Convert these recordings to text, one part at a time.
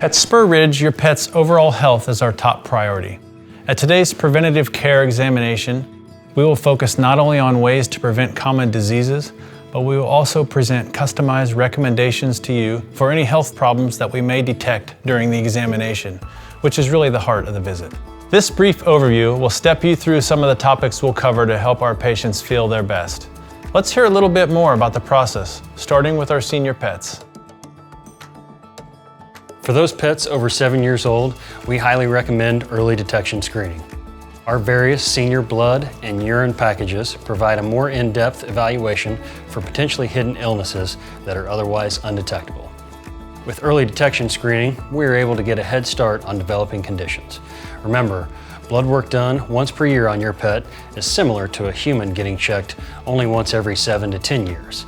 At Spur Ridge, your pet's overall health is our top priority. At today's preventative care examination, we will focus not only on ways to prevent common diseases, but we will also present customized recommendations to you for any health problems that we may detect during the examination, which is really the heart of the visit. This brief overview will step you through some of the topics we'll cover to help our patients feel their best. Let's hear a little bit more about the process, starting with our senior pets. For those pets over 7 years old, we highly recommend early detection screening. Our various senior blood and urine packages provide a more in-depth evaluation for potentially hidden illnesses that are otherwise undetectable. With early detection screening, we are able to get a head start on developing conditions. Remember, blood work done once per year on your pet is similar to a human getting checked only once every 7 to 10 years.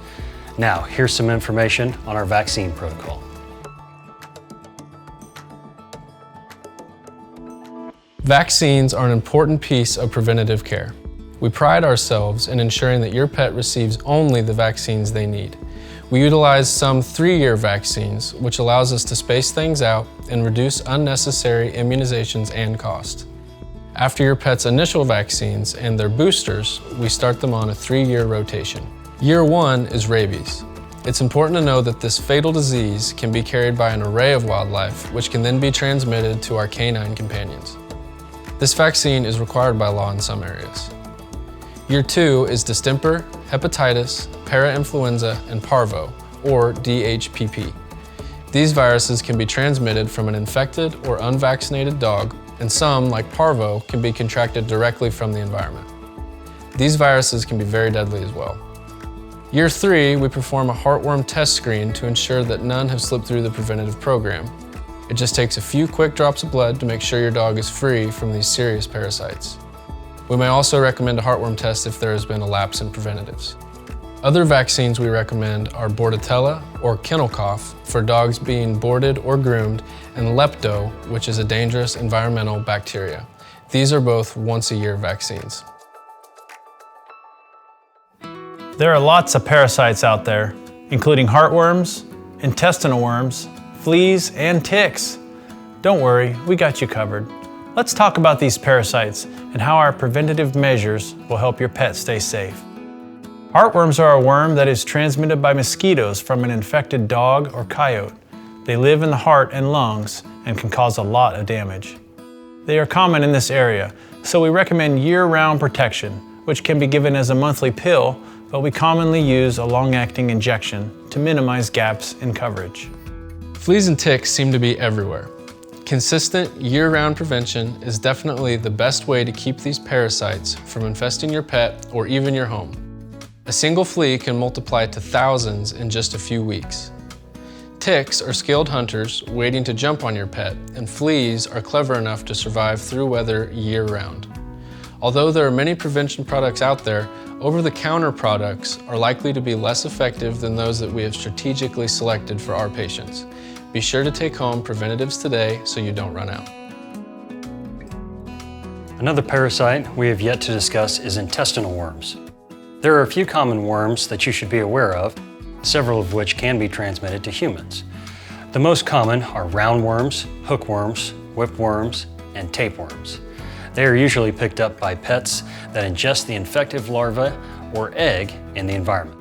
Now, here's some information on our vaccine protocol. Vaccines are an important piece of preventative care. We pride ourselves in ensuring that your pet receives only the vaccines they need. We utilize some 3-year vaccines, which allows us to space things out and reduce unnecessary immunizations and cost. After your pet's initial vaccines and their boosters, we start them on a 3-year rotation. Year 1 is rabies. It's important to know that this fatal disease can be carried by an array of wildlife, which can then be transmitted to our canine companions. This vaccine is required by law in some areas. Year 2 is distemper, hepatitis, parainfluenza, and parvo, or DHPP. These viruses can be transmitted from an infected or unvaccinated dog, and some, like parvo, can be contracted directly from the environment. These viruses can be very deadly as well. Year 3, we perform a heartworm test screen to ensure that none have slipped through the preventative program. It just takes a few quick drops of blood to make sure your dog is free from these serious parasites. We may also recommend a heartworm test if there has been a lapse in preventatives. Other vaccines we recommend are Bordetella or kennel cough for dogs being boarded or groomed, and Lepto, which is a dangerous environmental bacteria. These are both once-a-year vaccines. There are lots of parasites out there, including heartworms, intestinal worms, fleas, and ticks. Don't worry, we got you covered. Let's talk about these parasites and how our preventative measures will help your pet stay safe. Heartworms are a worm that is transmitted by mosquitoes from an infected dog or coyote. They live in the heart and lungs and can cause a lot of damage. They are common in this area, so we recommend year-round protection, which can be given as a monthly pill, but we commonly use a long-acting injection to minimize gaps in coverage. Fleas and ticks seem to be everywhere. Consistent year-round prevention is definitely the best way to keep these parasites from infesting your pet or even your home. A single flea can multiply to thousands in just a few weeks. Ticks are skilled hunters waiting to jump on your pet, and fleas are clever enough to survive through weather year-round. Although there are many prevention products out there, over-the-counter products are likely to be less effective than those that we have strategically selected for our patients. Be sure to take home preventatives today so you don't run out. Another parasite we have yet to discuss is intestinal worms. There are a few common worms that you should be aware of, several of which can be transmitted to humans. The most common are roundworms, hookworms, whipworms, and tapeworms. They are usually picked up by pets that ingest the infective larva or egg in the environment.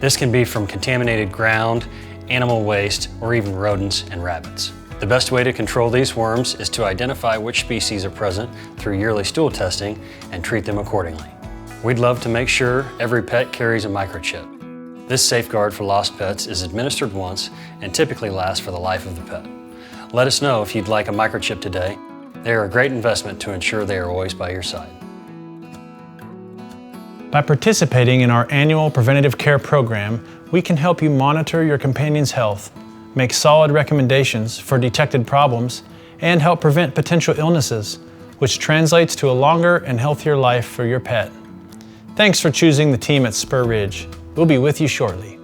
This can be from contaminated ground, animal waste, or even rodents and rabbits. The best way to control these worms is to identify which species are present through yearly stool testing and treat them accordingly. We'd love to make sure every pet carries a microchip. This safeguard for lost pets is administered once and typically lasts for the life of the pet. Let us know if you'd like a microchip today. They are a great investment to ensure they are always by your side. By participating in our annual preventative care program, we can help you monitor your companion's health, make solid recommendations for detected problems, and help prevent potential illnesses, which translates to a longer and healthier life for your pet. Thanks for choosing the team at Spur Ridge. We'll be with you shortly.